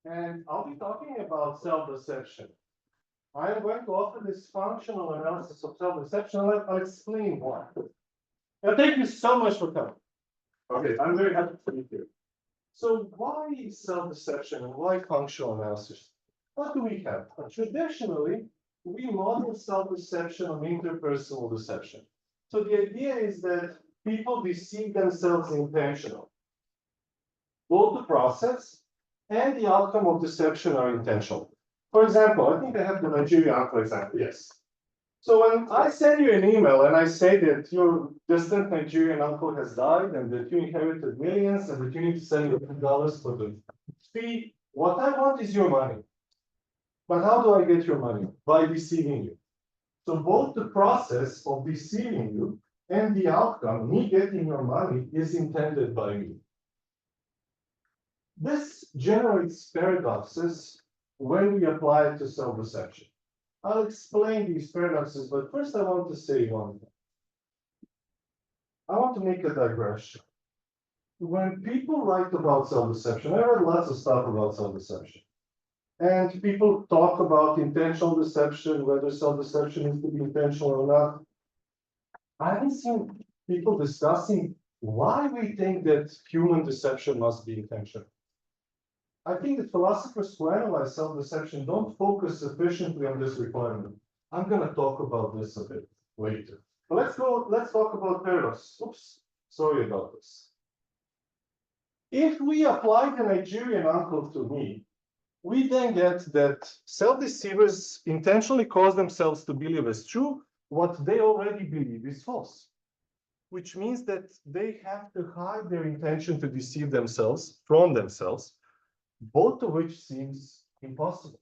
And I'll be talking about self-deception. I am going to offer this functional analysis of self-deception. I'll explain why. Now, thank you so much for coming. Okay, I'm very happy to be here. So why self-deception and why functional analysis? What do we have? Traditionally, we model self-deception on interpersonal deception. So the idea is that people deceive themselves intentionally. Both the process and the outcome of deception are intentional. For example, I think I have the Nigerian uncle example, yes. So when I send you an email and I say that your distant Nigerian uncle has died and that you inherited millions and that you need to send $100 for the fee, what I want is your money. But how do I get your money? By deceiving you. So both the process of deceiving you and the outcome, me getting your money, is intended by me. This generates paradoxes when we apply it to self-deception. I'll explain these paradoxes, but first I want to say one thing. I want to make a digression. When people write about self-deception, I read lots of stuff about self-deception. And people talk about intentional deception, whether self-deception is to be intentional or not. I haven't seen people discussing why we think that human deception must be intentional. I think that philosophers who analyze self-deception don't focus sufficiently on this requirement. I'm going to talk about this a bit later. But let's talk about paradox. Oops, sorry about this. If we apply the Nigerian uncle to me, we then get that self-deceivers intentionally cause themselves to believe as true what they already believe is false, which means that they have to hide their intention to deceive themselves from themselves, both of which seems impossible.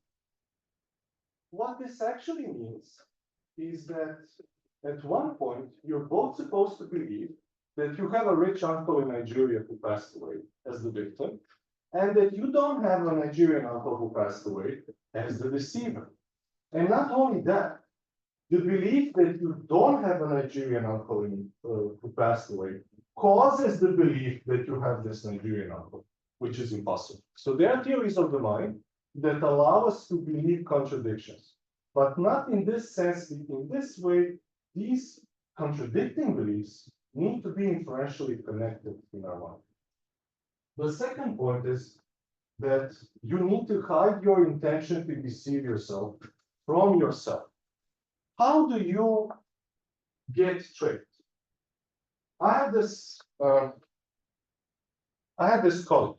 What this actually means is that at one point, you're both supposed to believe that you have a rich uncle in Nigeria who passed away as the victim, and that you don't have a Nigerian uncle who passed away as the deceiver. And not only that, the belief that you don't have a Nigerian uncle who passed away causes the belief that you have this Nigerian uncle, which is impossible. So there are theories of the mind that allow us to believe contradictions, but not in this sense. In this way, these contradicting beliefs need to be inferentially connected in our mind. The second point is that you need to hide your intention to deceive yourself from yourself. How do you get tricked? I had this colleague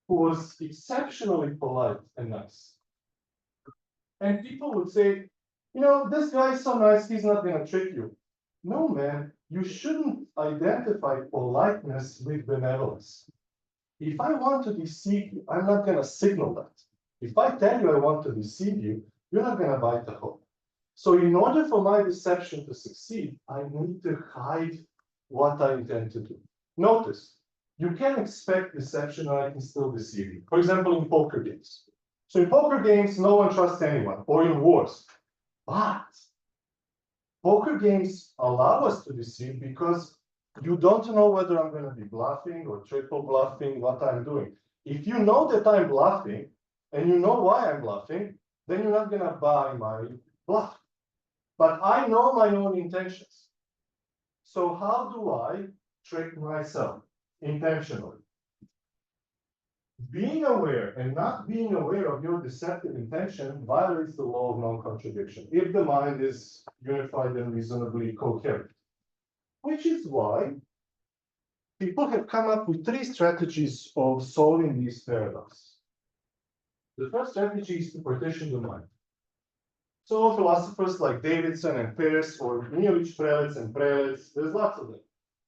who was exceptionally polite and nice. And people would say, you know, this guy is so nice, he's not going to trick you. No, man, you shouldn't identify politeness with benevolence. If I want to deceive you, I'm not going to signal that. If I tell you I want to deceive you, you're not going to bite the hook. So in order for my deception to succeed, I need to hide what I intend to do. Notice, you can expect deception and I can still deceive you. For example, in poker games. So in poker games, no one trusts anyone, or in wars. But poker games allow us to deceive because you don't know whether I'm going to be bluffing or triple bluffing, what I'm doing. If you know that I'm bluffing, and you know why I'm bluffing, then you're not going to buy my bluff. But I know my own intentions. So how do I trick myself intentionally? Being aware and not being aware of your deceptive intention violates the law of non-contradiction if the mind is unified and reasonably coherent. Which is why people have come up with 3 strategies of solving these paradoxes. The first strategy is to partition the mind. So philosophers like Davidson and Peirce, or Neo-Rich prelates and prelates, there's lots of them.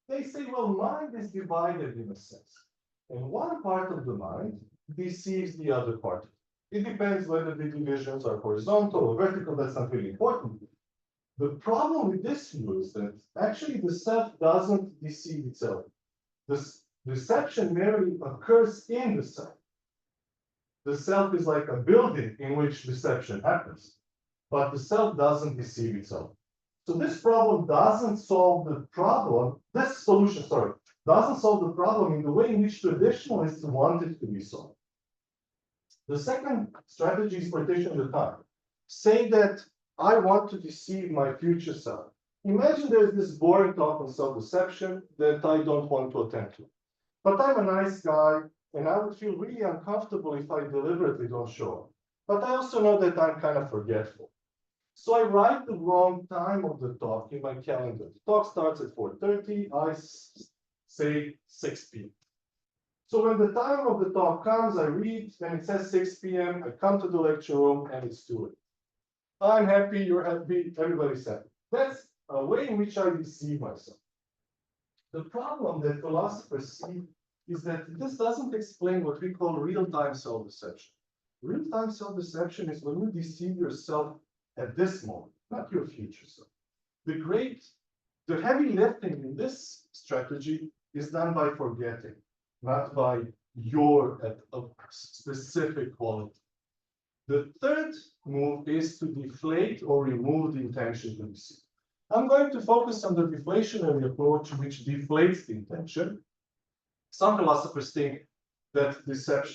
They say, well, mind is divided in a sense. And one part of the mind deceives the other part. It depends whether the divisions are horizontal or vertical, that's not really important. The problem with this view is that actually the self doesn't deceive itself. This deception merely occurs in the self. The self is like a building in which deception happens, but the self doesn't deceive itself. So this problem doesn't solve the problem, this solution, doesn't solve the problem in the way in which traditionalists want it to be solved. The second strategy is partition the time. Say that I want to deceive my future self. Imagine there's this boring talk on self-deception that I don't want to attend to. But I'm a nice guy, and I would feel really uncomfortable if I deliberately don't show up. But I also know that I'm kind of forgetful. So I write the wrong time of the talk in my calendar. The talk starts at 4:30, I say 6 p.m. So when the time of the talk comes, I read, and it says 6 p.m., I come to the lecture room, and it's too late. I'm happy, you're happy, everybody's happy. That's a way in which I deceive myself. The problem that philosophers see is that this doesn't explain what we call real-time self-deception. Real-time self-deception is when you deceive yourself at this moment, not your future self. The heavy lifting in this strategy is done by forgetting, not by your specific quality. The third move is to deflate or remove the intention to deceive. I'm going to focus on the deflationary approach, which deflates the intention. Some philosophers think that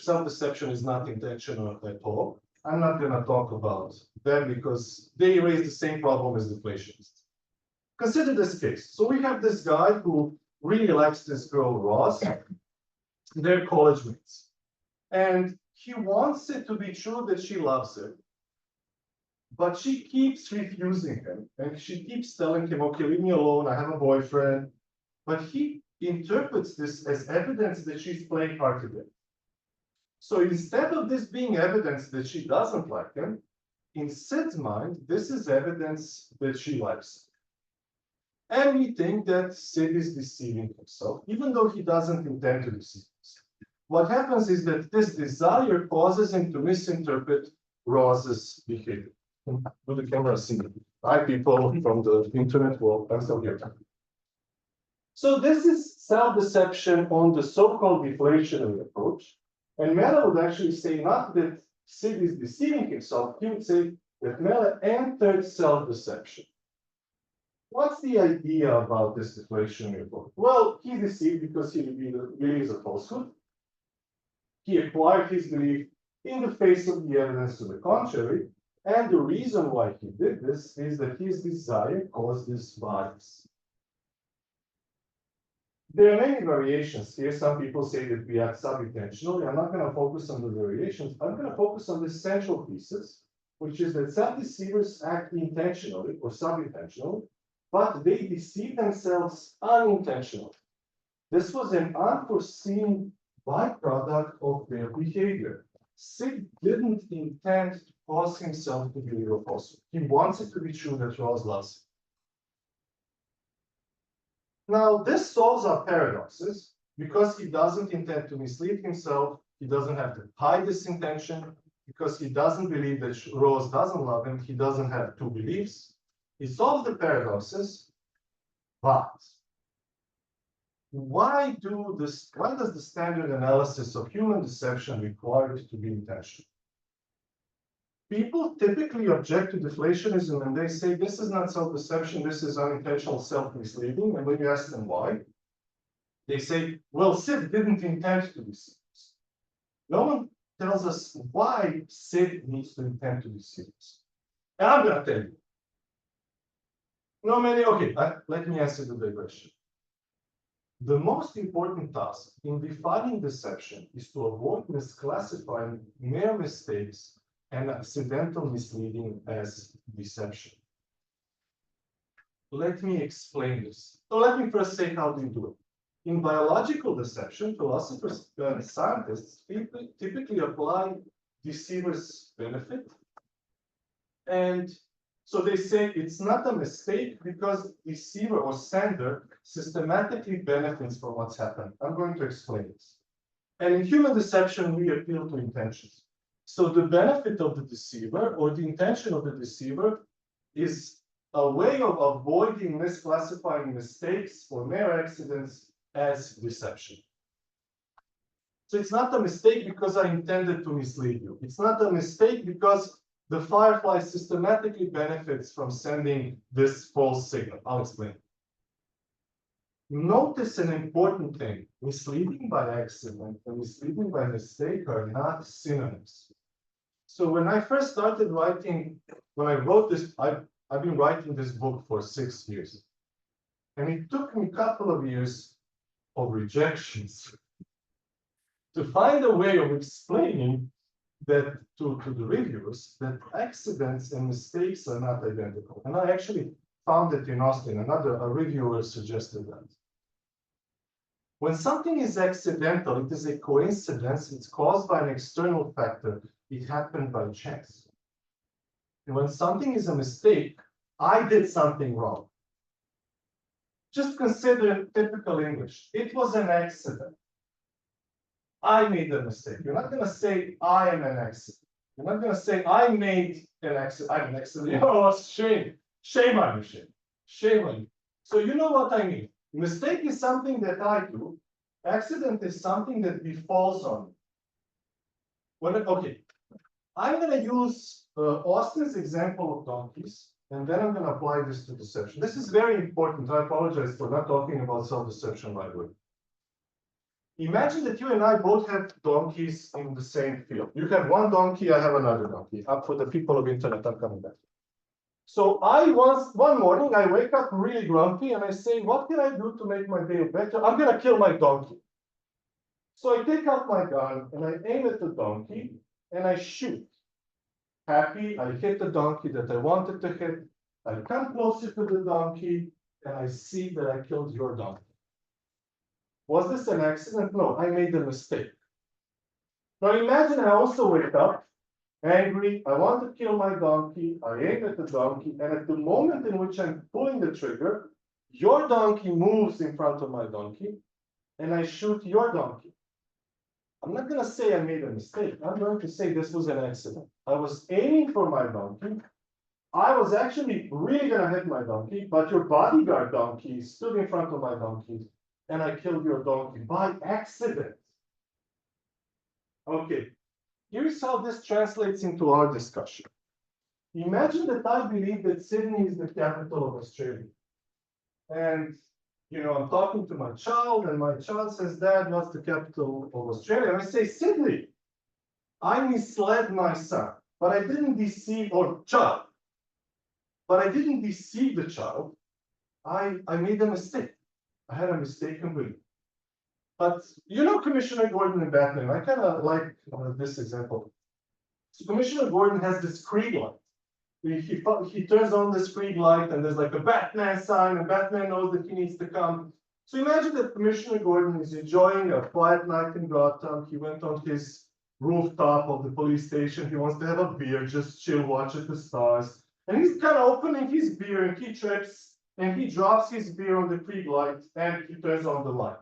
self-deception is not intentional at all. I'm not going to talk about that because they raise the same problem as deflationists. Consider this case. So we have this guy who really likes this girl, Ross. They're college mates. And he wants it to be true that she loves him. But she keeps refusing him. And she keeps telling him, okay, leave me alone. I have a boyfriend. But he interprets this as evidence that she's playing hard to get. So instead of this being evidence that she doesn't like him, in Sid's mind, this is evidence that she likes him. And we think that Sid is deceiving himself, even though he doesn't intend to deceive himself. What happens is that this desire causes him to misinterpret Rose's behavior. Do the camera see? Hi, people from the internet world. I'm still here. So this is self-deception on the so-called deflationary approach. And Melle would actually say not that Sid is deceiving himself, he would say that Melle entered self-deception. What's the idea about this deflationary approach? Well, he deceived because he believes a falsehood. He acquired his belief in the face of the evidence to the contrary. And the reason why he did this is that his desire caused this bias. There are many variations here. Some people say that we act sub-intentionally. I'm not going to focus on the variations. I'm going to focus on the central thesis, which is that self-deceivers act intentionally or sub-intentionally, but they deceive themselves unintentionally. This was an unforeseen byproduct of their behavior. Sid didn't intend to cause himself to believe a falsehood. He wants it to be true that Rose loves him. Now, this solves our paradoxes because he doesn't intend to mislead himself. He doesn't have to hide this intention because he doesn't believe that Rose doesn't love him. He doesn't have two beliefs. It solves the paradoxes, but why does the standard analysis of human deception require it to be intentional? People typically object to deflationism and they say this is not self-deception, this is unintentional self-misleading. And when you ask them why, they say, well, Sid didn't intend to deceive us. No one tells us why Sid needs to intend to deceive us. And I'm going to tell you. Let me answer the digression. The most important task in defining deception is to avoid misclassifying mere mistakes and accidental misleading as deception. Let me explain this. So let me first say how we do it. In biological deception, philosophers and scientists typically apply deceiver's benefit. And so they say it's not a mistake because deceiver or sender systematically benefits from what's happened. I'm going to explain this. And in human deception, we appeal to intentions. So the benefit of the deceiver or the intention of the deceiver is a way of avoiding misclassifying mistakes or mere accidents as deception. So it's not a mistake because I intended to mislead you. It's not a mistake because the firefly systematically benefits from sending this false signal. I'll explain. Notice an important thing. Misleading by accident and misleading by mistake are not synonyms. So when I first started writing, when I wrote this, I've been writing this book for 6 years. And it took me a couple of years of rejections to find a way of explaining that to the reviewers that accidents and mistakes are not identical. And I actually found it in Austin. A reviewer suggested that. When something is accidental, it is a coincidence. It's caused by an external factor. It happened by chance. And when something is a mistake, I did something wrong. Just consider typical English. It was an accident. I made a mistake. You're not going to say, I am an accident. You're not going to say, I made an accident. I'm an accident. Oh, shame. Shame on you, shame. Shame on you. So you know what I mean. Mistake is something that I do. Accident is something that befalls on me. Okay. I'm going to use Austin's example of donkeys, and then I'm going to apply this to deception. This is very important. I apologize for not talking about self-deception right away. Imagine that you and I both have donkeys in the same field. You have one donkey, I have another donkey. Up for the people of internet, I'm coming back. So one morning, I wake up really grumpy and I say, what can I do to make my day better? I'm going to kill my donkey. So I take out my gun and I aim at the donkey and I shoot. Happy, I hit the donkey that I wanted to hit. I come closer to the donkey and I see that I killed your donkey. Was this an accident? No, I made a mistake. Now imagine I also wake up angry, I want to kill my donkey, I aim at the donkey, and at the moment in which I'm pulling the trigger, your donkey moves in front of my donkey, and I shoot your donkey. I'm not going to say I made a mistake. I'm going to say this was an accident. I was aiming for my donkey. I was actually really going to hit my donkey, but your bodyguard donkey stood in front of my donkey, and I killed your donkey by accident. Okay. Here's how this translates into our discussion. Imagine that I believe that Sydney is the capital of Australia. And, I'm talking to my child, and my child says, Dad, what's the capital of Australia? And I say, Sydney. I misled my son, but I didn't deceive, or child. But I didn't deceive the child. I made a mistake. I had a mistaken belief. But Commissioner Gordon in Batman, I kind of like this example. So Commissioner Gordon has this Krieg light. He turns on this Krieg light and there's like a Batman sign and Batman knows that he needs to come. So imagine that Commissioner Gordon is enjoying a quiet night in Gotham. He went on his rooftop of the police station. He wants to have a beer, just chill, watch at the stars. And he's kind of opening his beer and he trips and he drops his beer on the Krieg light and he turns on the light.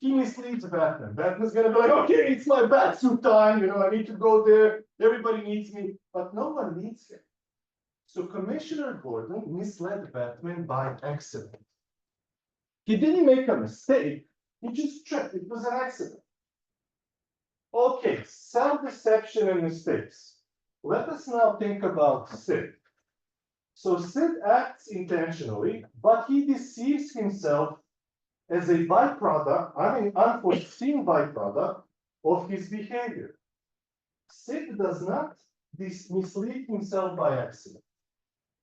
He misleads Batman. Batman's going to be like, okay, it's my Batsuit time. I need to go there. Everybody needs me. But no one needs him. So Commissioner Gordon misled Batman by accident. He didn't make a mistake. He just tripped. It was an accident. Okay, self-deception and mistakes. Let us now think about Sid. So Sid acts intentionally, but he deceives himself as a byproduct, unforeseen byproduct of his behavior. Sid does not mislead himself by accident.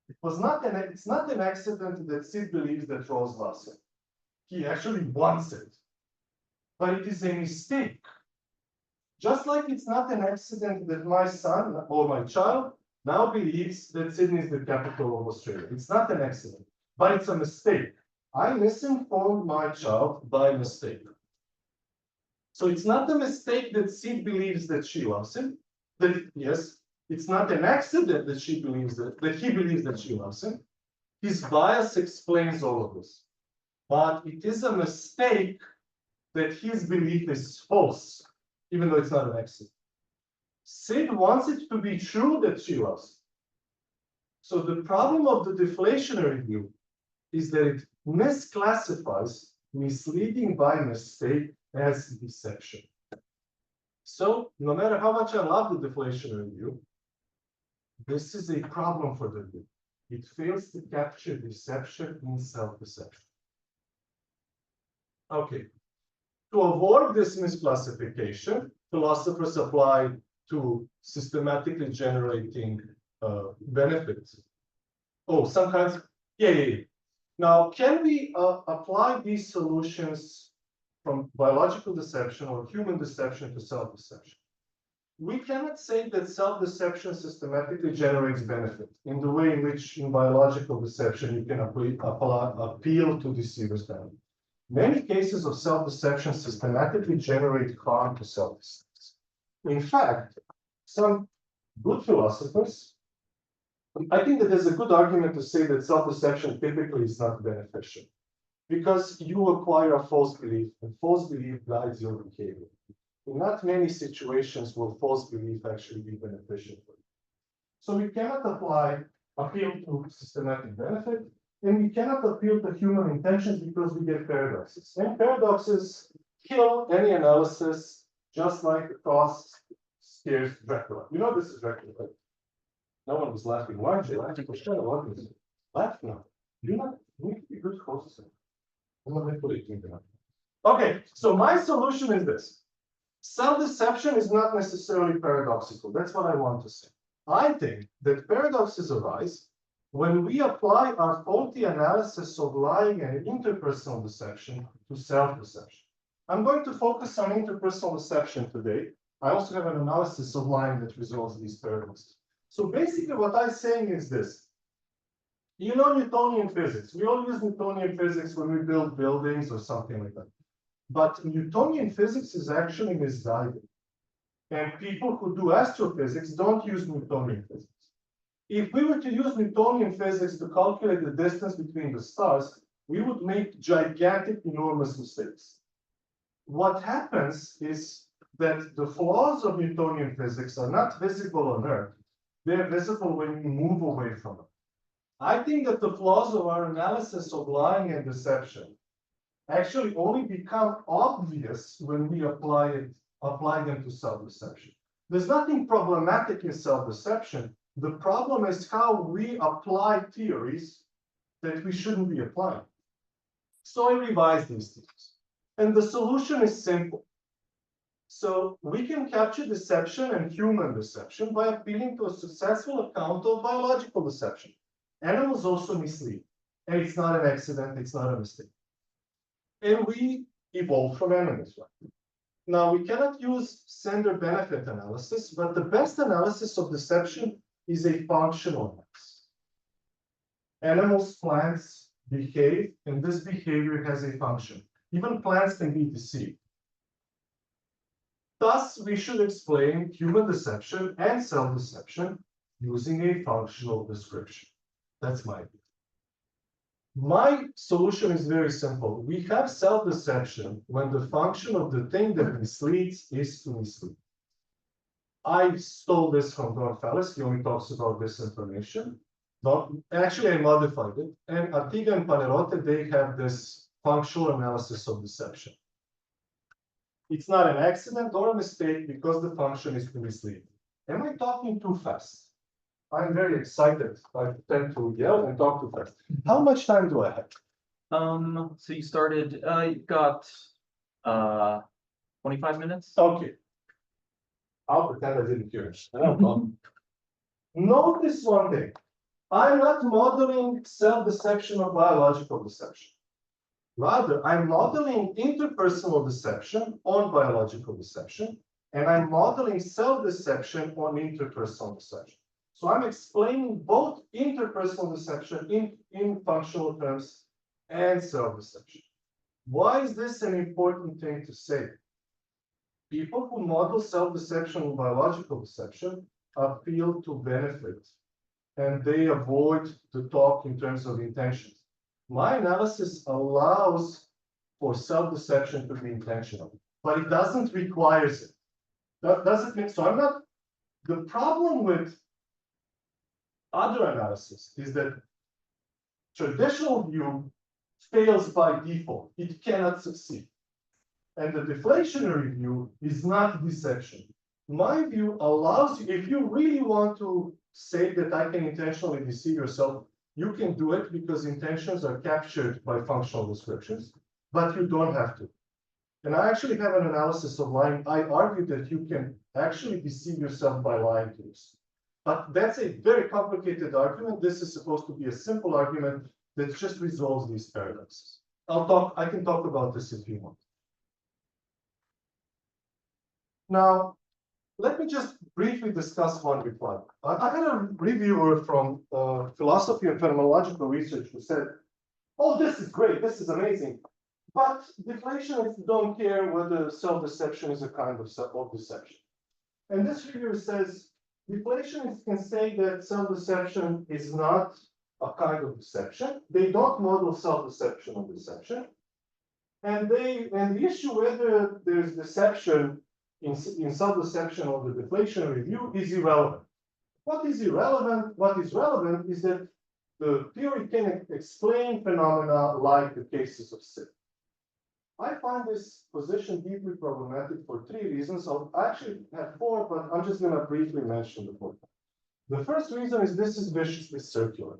It's not an accident that Sid believes that Rose loves him. He actually wants it. But it is a mistake. Just like it's not an accident that my son or my child now believes that Sydney is the capital of Australia. It's not an accident, but it's a mistake. I misinformed my child by mistake. So it's not a mistake that Sid believes that she loves him. Yes, it's not an accident that he believes that she loves him. His bias explains all of this. But it is a mistake that his belief is false, even though it's not an accident. Sid wants it to be true that she loves him. So the problem of the deflationary view is that it misclassifies misleading by mistake as deception. So no matter how much I love the deflationary view, this is a problem for the view. It fails to capture deception in self-deception. Okay. To avoid this misclassification, philosophers apply to systematically generating benefits. Oh, some kinds. Yeah. Now, can we apply these solutions from biological deception or human deception to self-deception? We cannot say that self-deception systematically generates benefit in the way in which in biological deception you can appeal to deceivers' benefit. Many cases of self-deception systematically generate harm to self-deceivers. In fact, some good philosophers, I think that there's a good argument to say that self-deception typically is not beneficial because you acquire a false belief, and false belief guides your behavior. In not many situations will false belief actually be beneficial for you. So we cannot appeal to systematic benefit, and we cannot appeal to human intentions because we get paradoxes. And paradoxes kill any analysis, just like the cross scares Dracula. You know this is Dracula, right? No one was laughing. Why aren't you laughing? Laugh now. You need to be good hosts. Okay, so my solution is this. Self-deception is not necessarily paradoxical. That's what I want to say. I think that paradoxes arise when we apply our faulty analysis of lying and interpersonal deception to self-deception. I'm going to focus on interpersonal deception today. I also have an analysis of lying that resolves these paradoxes. So basically what I'm saying is this. You know Newtonian physics. We all use Newtonian physics when we build buildings or something like that. But Newtonian physics is actually misguided. And people who do astrophysics don't use Newtonian physics. If we were to use Newtonian physics to calculate the distance between the stars, we would make gigantic, enormous mistakes. What happens is that the flaws of Newtonian physics are not visible on Earth. They're visible when you move away from them. I think that the flaws of our analysis of lying and deception actually only become obvious when we apply them to self-deception. There's nothing problematic in self-deception. The problem is how we apply theories that we shouldn't be applying. So I revised these things. And the solution is simple. So we can capture deception and human deception by appealing to a successful account of biological deception. Animals also mislead. And it's not an accident, it's not a mistake. And we evolved from animals, right? Now, we cannot use sender-benefit analysis, but the best analysis of deception is a functional analysis. Animals, plants behave, and this behavior has a function. Even plants can be deceived. Thus, we should explain human deception and self-deception using a functional description. That's my view. My solution is very simple. We have self-deception when the function of the thing that misleads is to mislead. I stole this from Don Fallis. He only talks about this information. But actually, I modified it. And Artiga and Panerotti, they have this functional analysis of deception. It's not an accident or a mistake because the function is to mislead. Am I talking too fast? I'm very excited. I tend to yell and talk too fast. How much time do I have? So you started, you got 25 minutes? Okay. I'll pretend I didn't hear it. Notice one thing. I'm not modeling self-deception or biological deception. Rather, I'm modeling interpersonal deception on biological deception, and I'm modeling self-deception on interpersonal deception. So I'm explaining both interpersonal deception in functional terms and self-deception. Why is this an important thing to say? People who model self-deception and biological deception appeal to benefit, and they avoid the talk in terms of intentions. My analysis allows for self-deception to be intentional, but it doesn't require it. That doesn't mean, so I'm not, the problem with other analysis is that traditional view fails by default. It cannot succeed. And the deflationary view is not deception. My view allows you, if you really want to say that I can intentionally deceive yourself, you can do it because intentions are captured by functional descriptions, but you don't have to. And I actually have an analysis of lying. I argue that you can actually deceive yourself by lying to yourself. But that's a very complicated argument. This is supposed to be a simple argument that just resolves these paradoxes. I can talk about this if you want. Now, let me just briefly discuss one reply. I had a reviewer from philosophy and phenomenological research who said, oh, this is great, this is amazing. But deflationists don't care whether self-deception is a kind of self-deception. And this reviewer says, deflationists can say that self-deception is not a kind of deception. They don't model self-deception or deception. And the issue whether there's deception in self-deception or the deflation review is irrelevant. What is irrelevant? What is relevant is that the theory can explain phenomena like the cases of sin. I find this position deeply problematic for three reasons. I'll actually have four, but I'm just going to briefly mention the fourth. The first reason is this is viciously circular.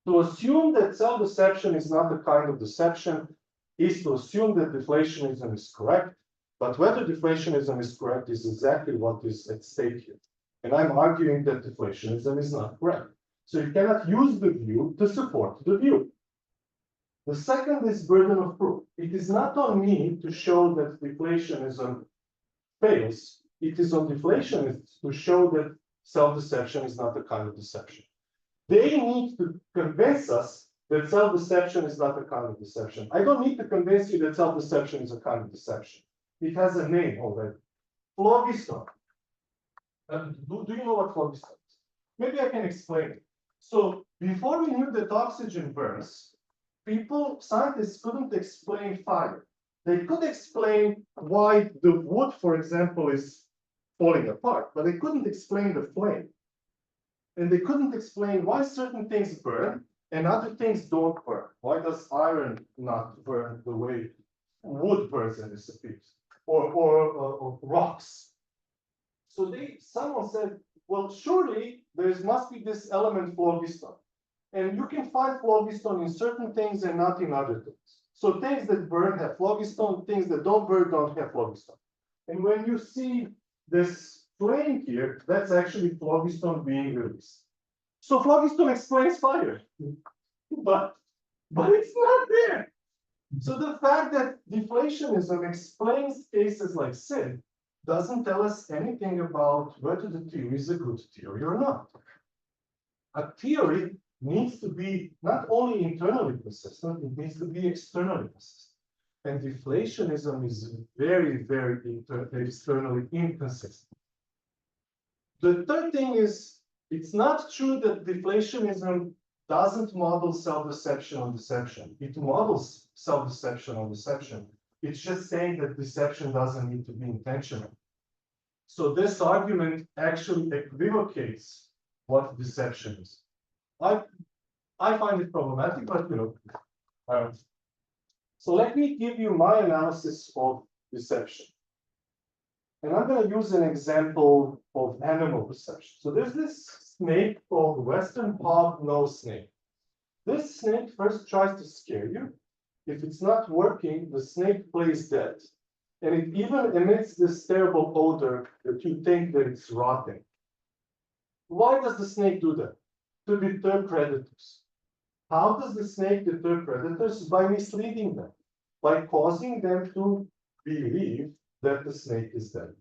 To assume that self-deception is not a kind of deception is to assume that deflationism is correct, but whether deflationism is correct is exactly what is at stake here. And I'm arguing that deflationism is not correct. So you cannot use the view to support the view. The second is burden of proof. It is not on me to show that deflationism fails. It is on deflationists to show that self-deception is not a kind of deception. They need to convince us that self-deception is not a kind of deception. I don't need to convince you that self-deception is a kind of deception. It has a name already. Phlogiston. Do you know what phlogiston is? Maybe I can explain it. So before we knew that oxygen burns, scientists couldn't explain fire. They could explain why the wood, for example, is falling apart, but they couldn't explain the flame. And they couldn't explain why certain things burn and other things don't burn. Why does iron not burn the way wood burns and disappears? Or rocks. So someone said, well, surely there must be this element phlogiston. And you can find phlogiston in certain things and not in other things. So things that burn have phlogiston, things that don't burn don't have phlogiston. And when you see this flame here, that's actually phlogiston being released. So phlogiston explains fire, but it's not there. So the fact that deflationism explains cases like sin doesn't tell us anything about whether the theory is a good theory or not. A theory needs to be not only internally consistent, it needs to be externally consistent. And deflationism is very, very externally inconsistent. The third thing is, it's not true that deflationism doesn't model self-deception on deception. It models self-deception on deception. It's just saying that deception doesn't need to be intentional. So this argument actually equivocates what deception is. I find it problematic, but so let me give you my analysis of deception. And I'm going to use an example of animal deception. So there's this snake called Western hog-nosed snake. This snake first tries to scare you. If it's not working, the snake plays dead. And it even emits this terrible odor that you think that it's rotting. Why does the snake do that? To deter predators. How does the snake deter predators? By misleading them, by causing them to believe that the snake is dead.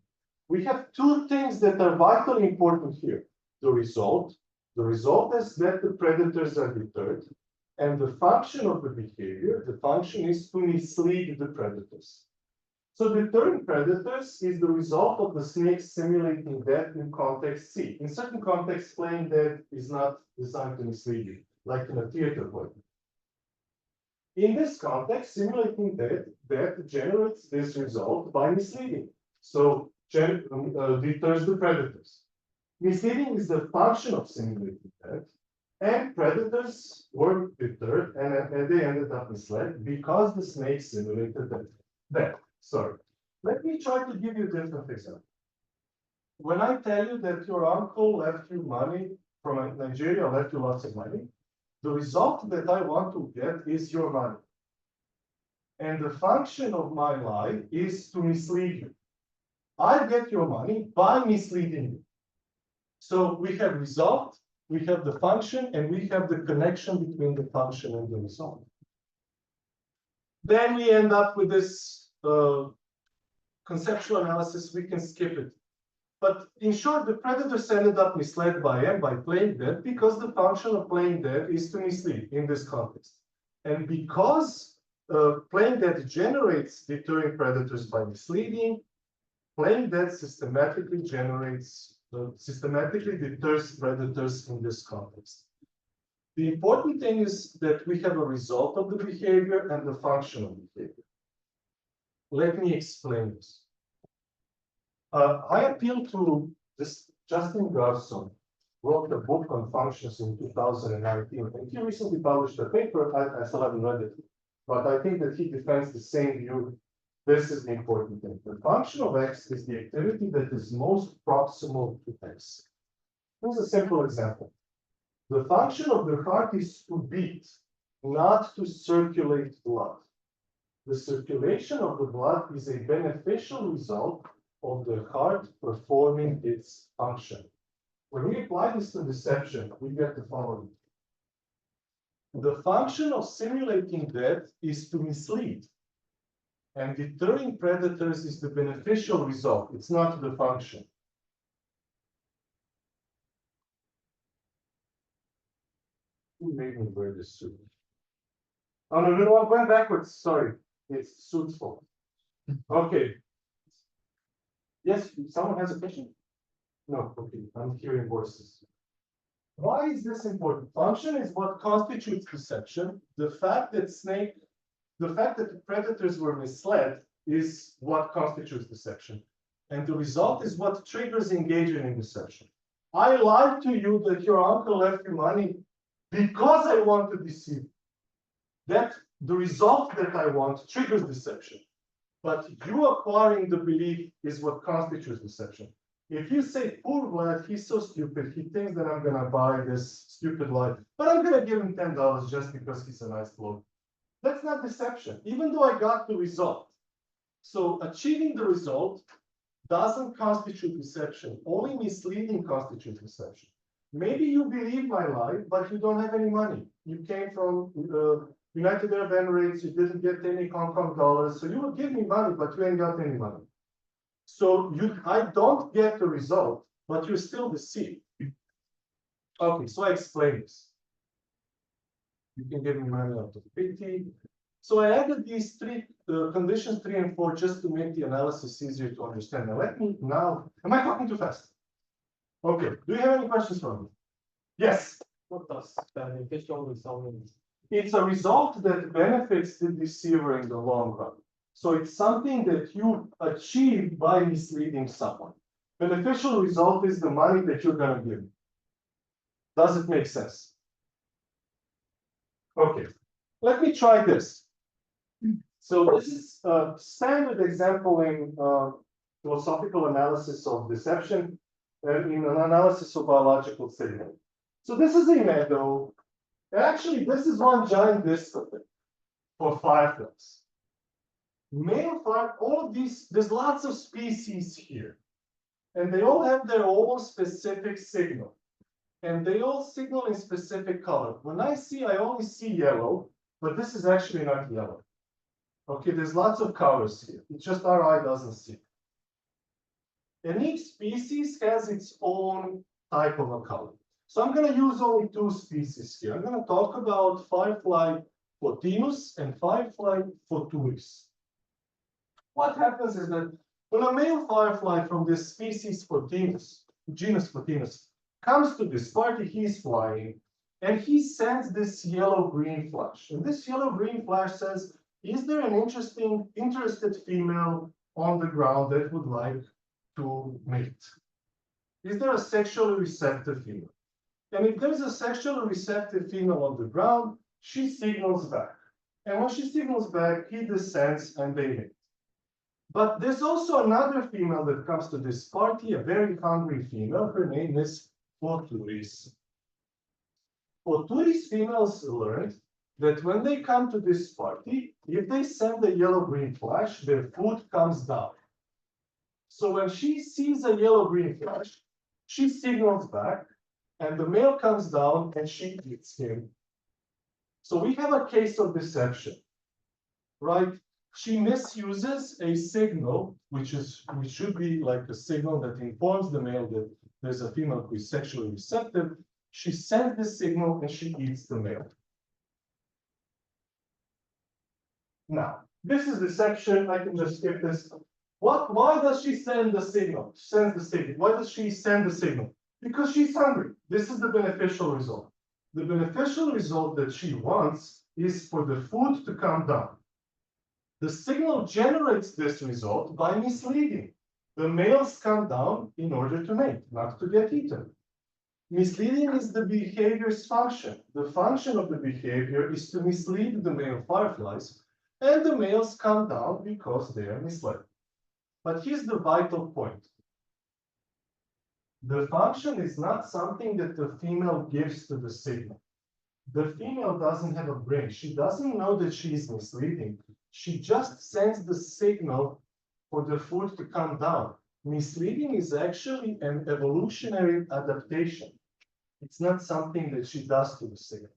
We have two things that are vitally important here. The result is that the predators are deterred, and the function of the behavior, the function is to mislead the predators. So deterring predators is the result of the snake simulating death in context C. In certain contexts, playing dead is not designed to mislead you, like in a theater play. In this context, simulating death generates this result by misleading. So deters the predators. Misleading is the function of simulating death, and predators were deterred and they ended up misled because the snake simulated death. Sorry. Let me try to give you a different example. When I tell you that your uncle left you money from Nigeria, left you lots of money, the result that I want to get is your money. And the function of my lie is to mislead you. I get your money by misleading you. So we have result, we have the function, and we have the connection between the function and the result. Then we end up with this conceptual analysis. We can skip it. But in short, the predators ended up misled by M by playing dead because the function of playing dead is to mislead in this context. And because playing dead generates deterring predators by misleading, playing dead systematically deters predators in this context. The important thing is that we have a result of the behavior and the function of behavior. Let me explain this. I appeal to this Justin Garson, wrote a book on functions in 2019, and he recently published a paper. I still haven't read it, but I think that he defends the same view. This is the important thing. The function of x is the activity that is most proximal to x. Here's a simple example. The function of the heart is to beat, not to circulate blood. The circulation of the blood is a beneficial result of the heart performing its function. When we apply this to deception, we get the following. The function of simulating death is to mislead. And deterring predators is the beneficial result. It's not the function. Who made me wear this suit? Oh, no, I'm going backwards. Sorry. It's suit's fault. Okay. Yes, someone has a question? No, okay, I'm hearing voices. Why is this important? Function is what constitutes deception. The fact that the predators were misled is what constitutes deception. And the result is what triggers engagement in deception. I lied to you that your uncle left you money because I want to deceive. That the result that I want triggers deception. But you acquiring the belief is what constitutes deception. If you say, poor Vlad, he's so stupid, he thinks that I'm gonna buy this stupid lie, but I'm gonna give him $10 just because he's a nice bloke. That's not deception, even though I got the result. So achieving the result doesn't constitute deception. Only misleading constitutes deception. Maybe you believe my lie, but you don't have any money. You came from United Arab Emirates, you didn't get any Hong Kong dollars, so you will give me money, but you ain't got any money. So I don't get the result, but you're still deceived. Okay, so I explain this. You can give me money up to 50. So I added these three conditions 3 and 4 just to make the analysis easier to understand. Now, am I talking too fast? Okay, do you have any questions for me? Yes. What does beneficial result mean? It's a result that benefits the deceiver in the long run. So it's something that you achieve by misleading someone. Beneficial result is the money that you're going to give. Does it make sense? Okay, let me try this. So this is a standard example in philosophical analysis of deception and in an analysis of biological signal. So this is a meadow. Actually, this is one giant disc of it for fireflies. Male fire, all of these, there's lots of species here. And they all have their own specific signal. And they all signal in specific color. When I only see yellow, but this is actually not yellow. Okay, there's lots of colors here. It's just our eye doesn't see. And each species has its own type of a color. So I'm going to use only 2 species here. I'm going to talk about firefly Photinus and firefly Photuris. What happens is that when a male firefly from this species Photinus, genus Photinus, comes to this party, he's flying, and he sends this yellow-green flash. And this yellow-green flash says, is there an interested female on the ground that would like to mate? Is there a sexually receptive female? And if there's a sexually receptive female on the ground, she signals back. And when she signals back, he descends and they mate. But there's also another female that comes to this party, a very hungry female. Her name is Photuris. Photuris females learned that when they come to this party, if they send a yellow-green flash, their food comes down. So when she sees a yellow-green flash, she signals back, and the male comes down and she eats him. So we have a case of deception, right? She misuses a signal, which should be like a signal that informs the male that there's a female who is sexually receptive. She sends this signal and she eats the male. Now, this is deception. I can just skip this. Why does she send the signal? Sends the signal. Why does she send the signal? Because she's hungry. This is the beneficial result. The beneficial result that she wants is for the food to come down. The signal generates this result by misleading. The males come down in order to mate, not to get eaten. Misleading is the behavior's function. The function of the behavior is to mislead the male fireflies, and the males come down because they are misled. But here's the vital point. The function is not something that the female gives to the signal. The female doesn't have a brain. She doesn't know that she is misleading. She just sends the signal for the food to come down. Misleading is actually an evolutionary adaptation. It's not something that she does to the signal.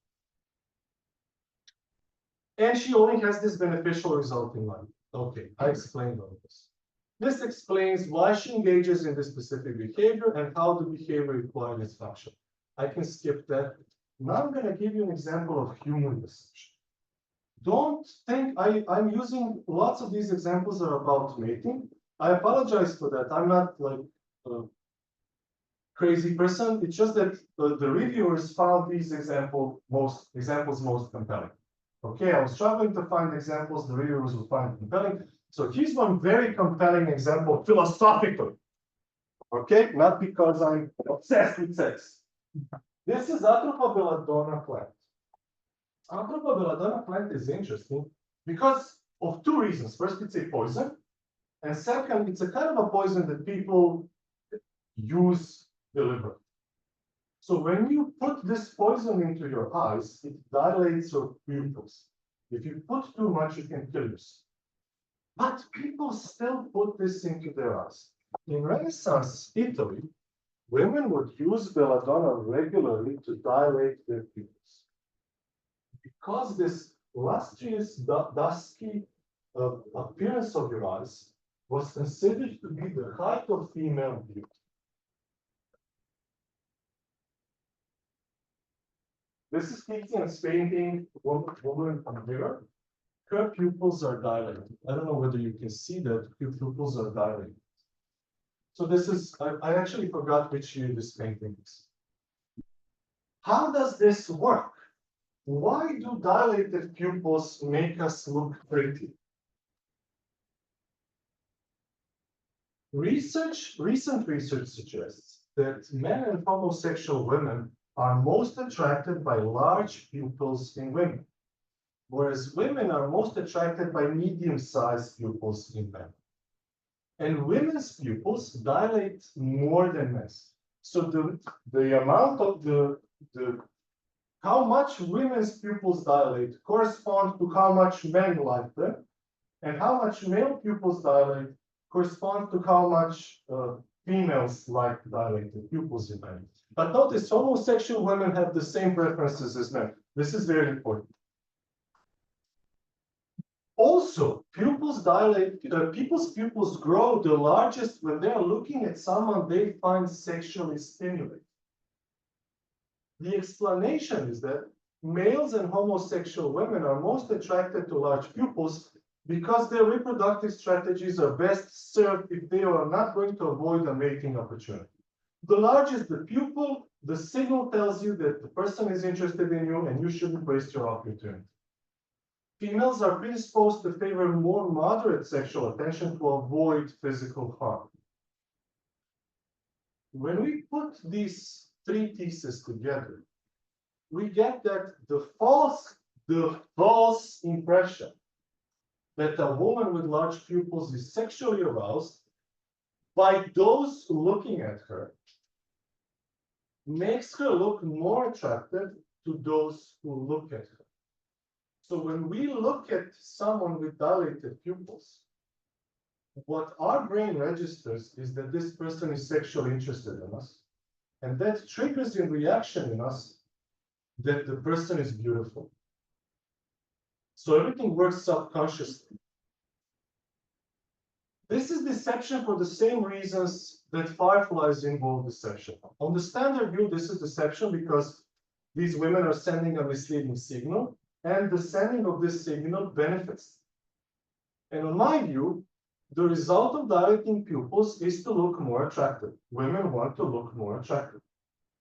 And she only has this beneficial result in mind. Okay, I explained all this. This explains why she engages in this specific behavior and how the behavior requires its function. I can skip that. Now I'm going to give you an example of human deception. Don't think I'm using lots of these examples are about mating. I apologize for that. I'm not like a crazy person. It's just that the reviewers found these examples most compelling. Okay, I was struggling to find examples the reviewers would find compelling. So here's one very compelling example philosophically. Okay, not because I'm obsessed with sex. This is Atropa belladonna plant. Atropa belladonna plant is interesting because of two reasons. First, it's a poison. And second, it's a kind of a poison that people use deliberately. So when you put this poison into your eyes, it dilates your pupils. If you put too much, you can kill yourself. But people still put this into their eyes. In Renaissance Italy, women would use belladonna regularly to dilate their pupils. Because this lustrous, dusky appearance of your eyes was considered to be the height of female beauty. This is Titian's painting, Woman on Mirror. Her pupils are dilated. I don't know whether you can see that her pupils are dilated. So this is, I actually forgot which year this painting is. How does this work? Why do dilated pupils make us look pretty? Recent research suggests that men and homosexual women are most attracted by large pupils in women, whereas women are most attracted by medium-sized pupils in men. And women's pupils dilate more than men's. So the amount of how much women's pupils dilate corresponds to how much men like them, and how much male pupils dilate corresponds to how much females like dilated pupils in men. But notice, homosexual women have the same preferences as men. This is very important. Also, pupils dilate, people's pupils grow the largest when they are looking at someone they find sexually stimulating. The explanation is that males and homosexual women are most attracted to large pupils because their reproductive strategies are best served if they are not going to avoid a mating opportunity. The larger the pupil, the signal tells you that the person is interested in you and you shouldn't waste your opportunity. Females are predisposed to favor more moderate sexual attention to avoid physical harm. When we put these three theses together, we get that the false impression that a woman with large pupils is sexually aroused by those looking at her makes her look more attractive to those who look at her. So when we look at someone with dilated pupils, what our brain registers is that this person is sexually interested in us. And that triggers a reaction in us that the person is beautiful. So everything works subconsciously. This is deception for the same reasons that fireflies involve deception. On the standard view, this is deception because these women are sending a misleading signal, and the sending of this signal benefits. And on my view, the result of dilating pupils is to look more attractive. Women want to look more attractive.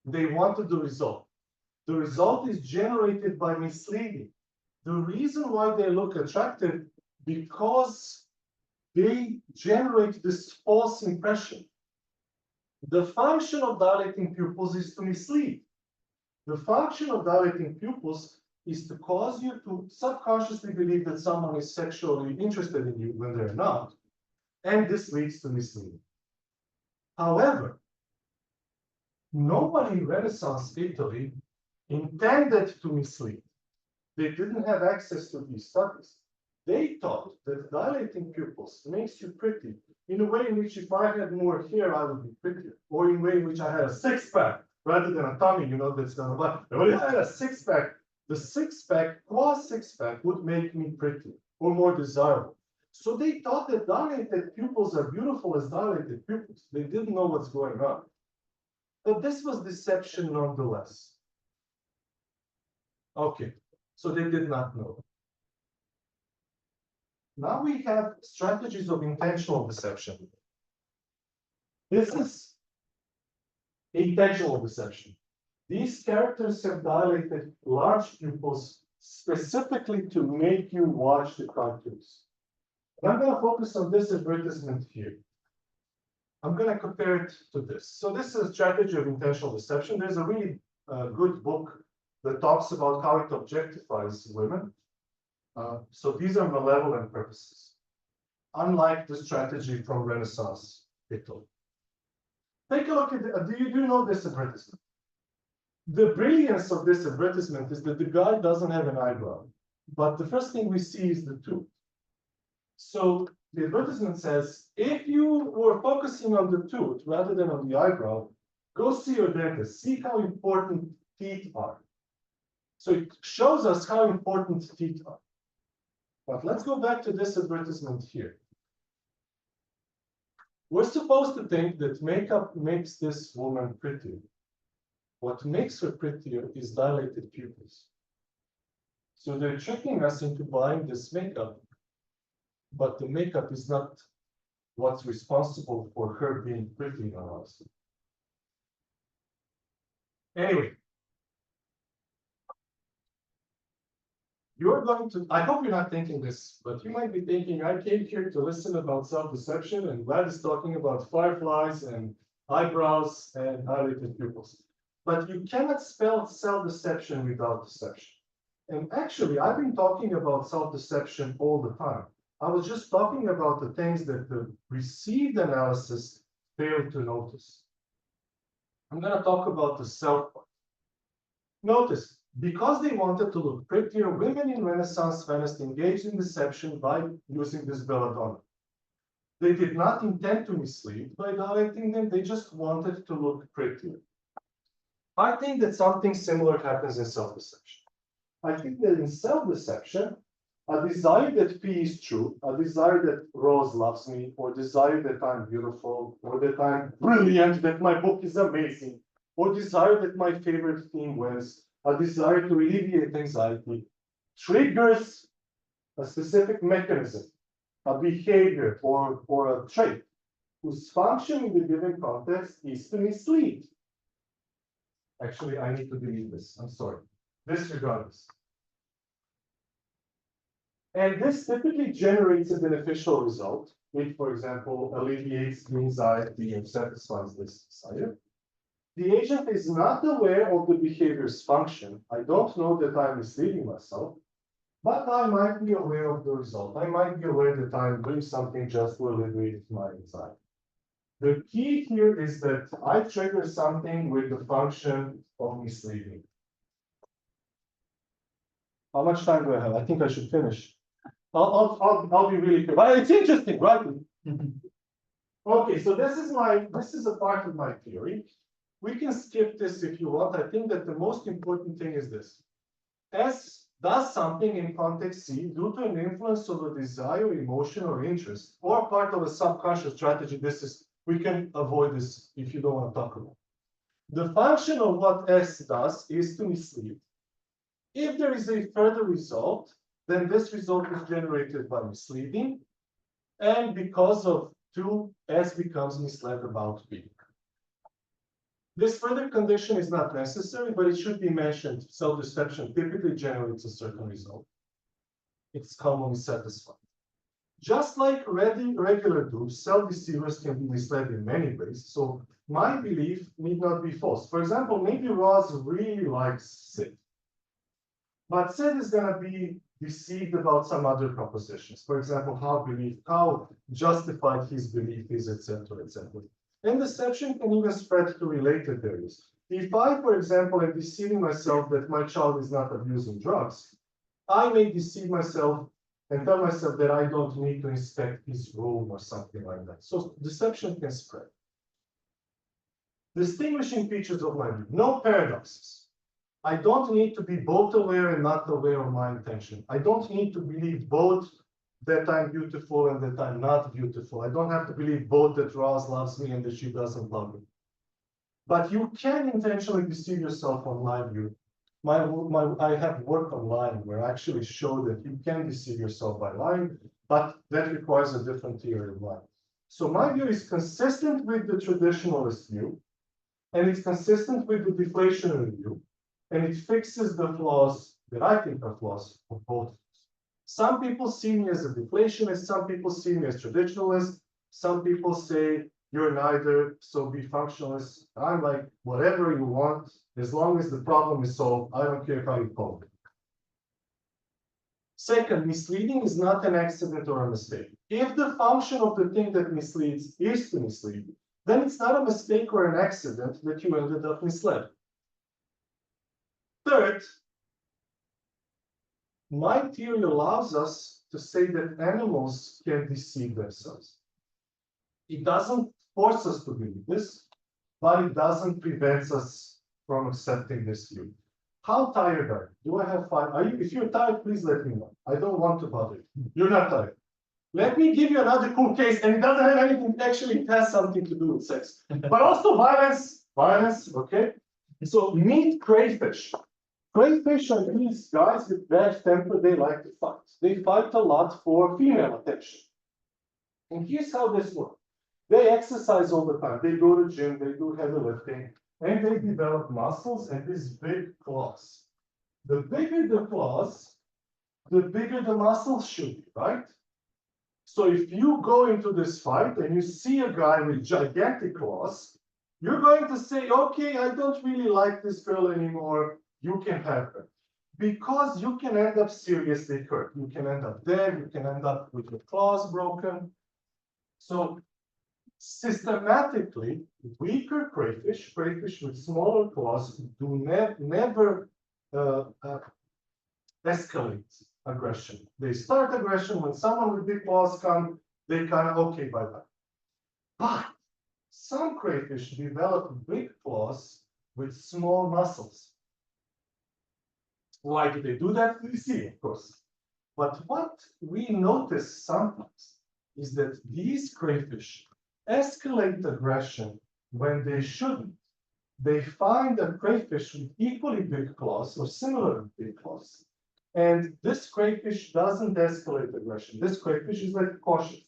They wanted the result. The result is generated by misleading. The reason why they look attractive, because they generate this false impression. The function of dilating pupils is to mislead. The function of dilating pupils is to cause you to subconsciously believe that someone is sexually interested in you when they're not, and this leads to misleading. However, nobody in Renaissance Italy intended to mislead. They didn't have access to these studies. They thought that dilating pupils makes you pretty in a way in which if I had more hair, I would be prettier, or in a way in which I had a six-pack rather than a tummy, that's not about. But if I had a six-pack, the six-pack plus six-pack would make me prettier or more desirable. So they thought that dilated pupils are beautiful as dilated pupils. They didn't know what's going on. But this was deception nonetheless. Okay, so they did not know. Now we have strategies of intentional deception. This is intentional deception. These characters have dilated large pupils specifically to make you watch the cartoons. And I'm going to focus on this advertisement here. I'm going to compare it to this. So this is a strategy of intentional deception. There's a really good book that talks about how it objectifies women. So these are malevolent purposes, unlike the strategy from Renaissance Italy. Take a look at do you know this advertisement? The brilliance of this advertisement is that the guy doesn't have an eyebrow, but the first thing we see is the tooth. So the advertisement says, if you were focusing on the tooth rather than on the eyebrow, go see your dentist, see how important teeth are. So it shows us how important teeth are. But let's go back to this advertisement here. We're supposed to think that makeup makes this woman prettier. What makes her prettier is dilated pupils. So they're tricking us into buying this makeup, but the makeup is not what's responsible for her being pretty in our eyes. Anyway, you're going to, I hope you're not thinking this, but you might be thinking, I came here to listen about self-deception, and Vlad is talking about fireflies and eyebrows and dilated pupils. But you cannot spell self-deception without deception. And actually, I've been talking about self-deception all the time. I was just talking about the things that the received analysis failed to notice. I'm going to talk about the self part. Notice, because they wanted to look prettier, women in Renaissance Venice engaged in deception by using this belladonna. They did not intend to mislead by dilating them, they just wanted to look prettier. I think that something similar happens in self-deception. I think that in self-deception, a desire that P is true, a desire that Rose loves me, or desire that I'm beautiful, or that I'm brilliant, that my book is amazing, or desire that my favorite theme wins, a desire to alleviate anxiety, triggers a specific mechanism, a behavior, or a trait, whose function in the given context is to mislead. Actually, I need to delete this. I'm sorry. Disregard this. And this typically generates a beneficial result. It, for example, alleviates the anxiety and satisfies this desire. The agent is not aware of the behavior's function. I don't know that I'm misleading myself, but I might be aware of the result. I might be aware that I'm doing something just to alleviate my anxiety. The key here is that I trigger something with the function of misleading. How much time do I have? I think I should finish. I'll be really quick. But it's interesting, right? Okay, so this is a part of my theory. We can skip this if you want. I think that the most important thing is this. S does something in context C due to an influence of a desire, emotion, or interest, or part of a subconscious strategy. We can avoid this if you don't want to talk about it. The function of what S does is to mislead. If there is a further result, then this result is generated by misleading. And because of 2, S becomes misled about B. This further condition is not necessary, but it should be mentioned. Self-deception typically generates a certain result. It's commonly satisfied. Just like regular dupes, self-deceivers can be misled in many ways. So my belief need not be false. For example, maybe Ross really likes Sid. But Sid is going to be deceived about some other propositions. For example, how justified his belief is, etc., etc. And deception can even spread to related areas. If I, for example, am deceiving myself that my child is not abusing drugs, I may deceive myself and tell myself that I don't need to inspect his room or something like that. So deception can spread. Distinguishing features of my view, no paradoxes. I don't need to be both aware and not aware of my intention. I don't need to believe both that I'm beautiful and that I'm not beautiful. I don't have to believe both that Roz loves me and that she doesn't love me. But you can intentionally deceive yourself on my view. I have work online where I actually show that you can deceive yourself by lying, but that requires a different theory of lying. So my view is consistent with the traditionalist view, and it's consistent with the deflationary view, and it fixes the flaws that I think are flaws of both. Some people see me as a deflationist, some people see me as traditionalist, some people say you're neither, so be functionalist. I'm like, whatever you want, as long as the problem is solved, I don't care how you call it. Second, misleading is not an accident or a mistake. If the function of the thing that misleads is to mislead, then it's not a mistake or an accident that you ended up misled. Third, my theory allows us to say that animals can deceive themselves. It doesn't force us to believe this, but it doesn't prevent us from accepting this view. How tired are you? Do I have 5? Are you? If you're tired, please let me know. I don't want to bother you. You're not tired. Let me give you another cool case, and it doesn't have anything, actually it has something to do with sex, but also violence, okay? So meet crayfish. Crayfish are these guys with bad temper, they like to fight. They fight a lot for female attention. And here's how this works. They exercise all the time. They go to gym, they do heavy lifting, and they develop muscles and these big claws. The bigger the claws, the bigger the muscles should be, right? So if you go into this fight and you see a guy with gigantic claws, you're going to say, okay, I don't really like this girl anymore. You can have her. Because you can end up seriously hurt. You can end up dead. You can end up with your claws broken. So systematically, weaker crayfish with smaller claws, do never escalate aggression. They start aggression when someone with big claws come, they kind of okay by that. But some crayfish develop big claws with small muscles. Why do they do that? We see, of course. But what we notice sometimes is that these crayfish escalate aggression when they shouldn't. They find a crayfish with equally big claws or similar big claws. And this crayfish doesn't escalate aggression. This crayfish is like cautious.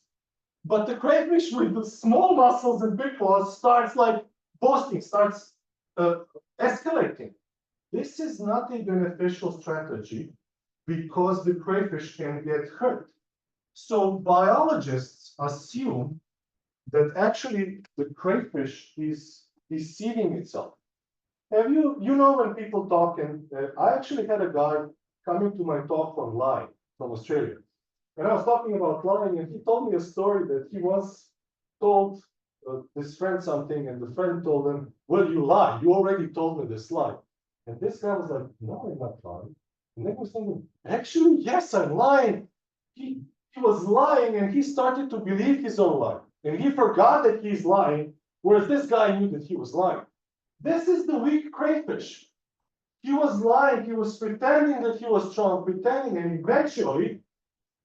But the crayfish with the small muscles and big claws starts like boasting, starts escalating. This is not a beneficial strategy because the crayfish can get hurt. So biologists assume that actually the crayfish is deceiving itself. Have you know when people talk, and I actually had a guy coming to my talk from lying from Australia. And I was talking about lying, and he told me a story that he once told his friend something, and the friend told him, well, you lie. You already told me this lie. And this guy was like, no, I'm not lying. And then he was thinking, actually, yes, I'm lying. He he was lying and he started to believe his own lie. And he forgot that he's lying, whereas this guy knew that he was lying. This is the weak crayfish. He was lying, he was pretending that he was strong, pretending, and eventually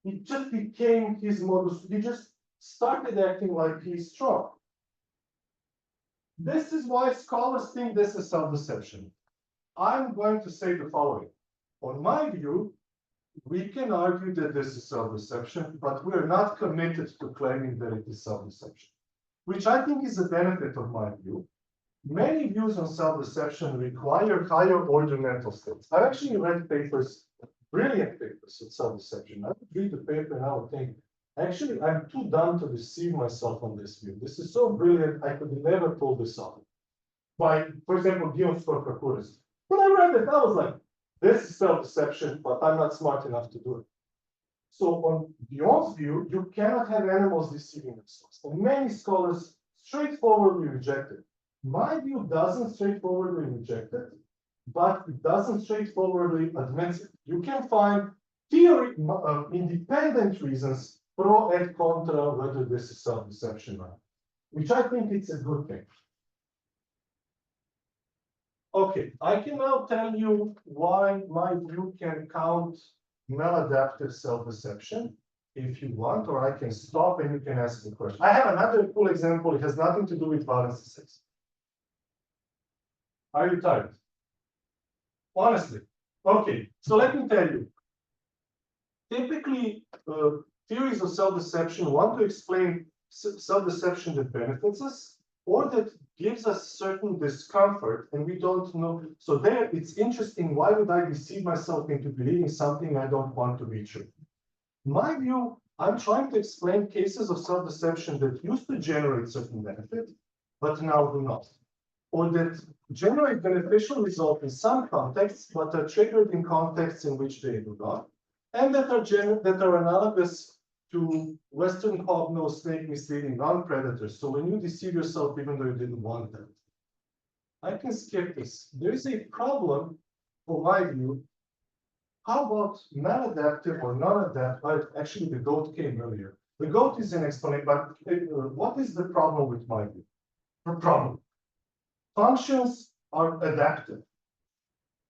it just became his modus. He just started acting like he's strong. This is why scholars think this is self-deception. I'm going to say the following. On my view, we can argue that this is self-deception, but we're not committed to claiming that it is self-deception, which I think is a benefit of my view. Many views on self-deception require higher order mental states. I've actually read papers, brilliant papers on self-deception. I would read the paper and I would think, actually, I'm too dumb to deceive myself on this view. This is so brilliant, I could never pull this off. By, for example, Guillaume Scorpacouris. When I read it, I was like, this is self-deception, but I'm not smart enough to do it. So on Guillaume's view, you cannot have animals deceiving themselves. And many scholars straightforwardly reject it. My view doesn't straightforwardly reject it, but it doesn't straightforwardly admit it. You can find theory, independent reasons, pro and contra, whether this is self-deception or not, which I think it's a good thing. Okay, I can now tell you why my view can count maladaptive self-deception if you want, or I can stop and you can ask the question. I have another cool example. It has nothing to do with valence essays. Are you tired? Honestly. Okay, so let me tell you. Typically, theories of self-deception want to explain self-deception that benefits us or that gives us certain discomfort and we don't know. So there, it's interesting. Why would I deceive myself into believing something I don't want to be true? My view, I'm trying to explain cases of self-deception that used to generate certain benefit, but now do not. Or that generate beneficial results in some contexts, but are triggered in contexts in which they do not, and that are analogous to Western hog-nosed snake misleading non-predators. So when you deceive yourself, even though you didn't want that, I can skip this. There is a problem, for my view. How about maladaptive or non-adaptive? Actually, the goat came earlier. The goat is an explanation, but what is the problem with my view? The problem. Functions are adaptive.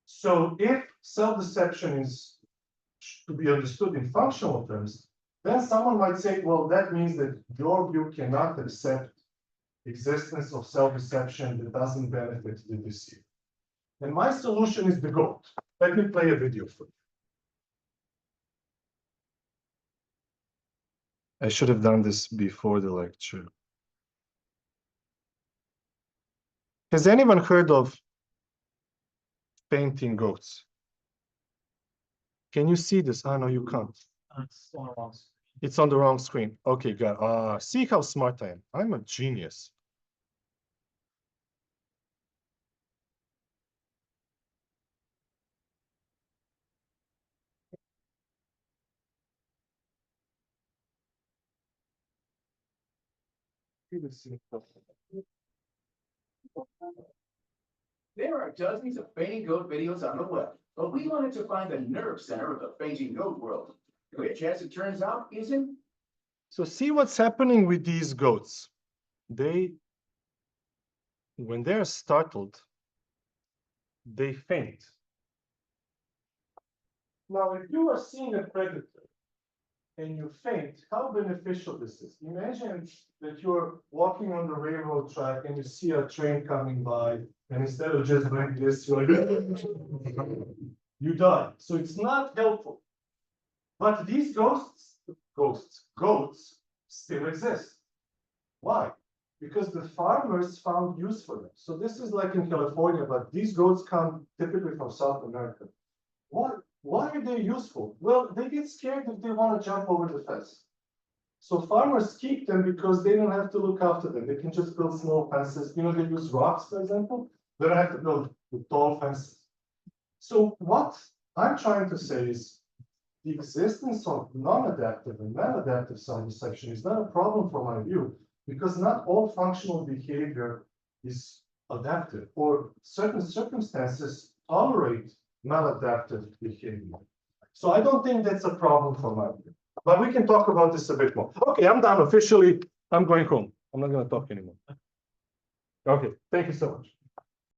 So if self-deception is to be understood in functional terms, then someone might say, well, that means that your view cannot accept existence of self-deception that doesn't benefit the deceiver. And my solution is the goat. Let me play a video for you. I should have done this before the lecture. Has anyone heard of painting goats? Can you see this? Oh, no, you can't. It's on the wrong screen. It's on the wrong screen. Okay, good. See how smart I am. I'm a genius. There are dozens of fainting goat videos on the web, but we wanted to find the nerve center of the fainting goat world, which, as it turns out, isn't. So see what's happening with these goats. When they're startled, they faint. Now, if you are seeing a predator and you faint, how beneficial this is. Imagine that you're walking on the railroad track and you see a train coming by, and instead of just doing this, you're like, you die. So it's not helpful. But these goats still exist. Why? Because the farmers found use for them. So this is like in California, but these goats come typically from South America. Why are they useful? Well, they get scared if they want to jump over the fence. So farmers keep them because they don't have to look after them. They can just build small fences. You know, they use rocks, for example. They don't have to build tall fences. So what I'm trying to say is the existence of non-adaptive and maladaptive self-deception is not a problem from my view, because not all functional behavior is adaptive, or certain circumstances tolerate maladaptive behavior. So I don't think that's a problem for my view. But we can talk about this a bit more. Okay, I'm done officially. I'm going home. I'm not gonna talk anymore. Okay, thank you so much.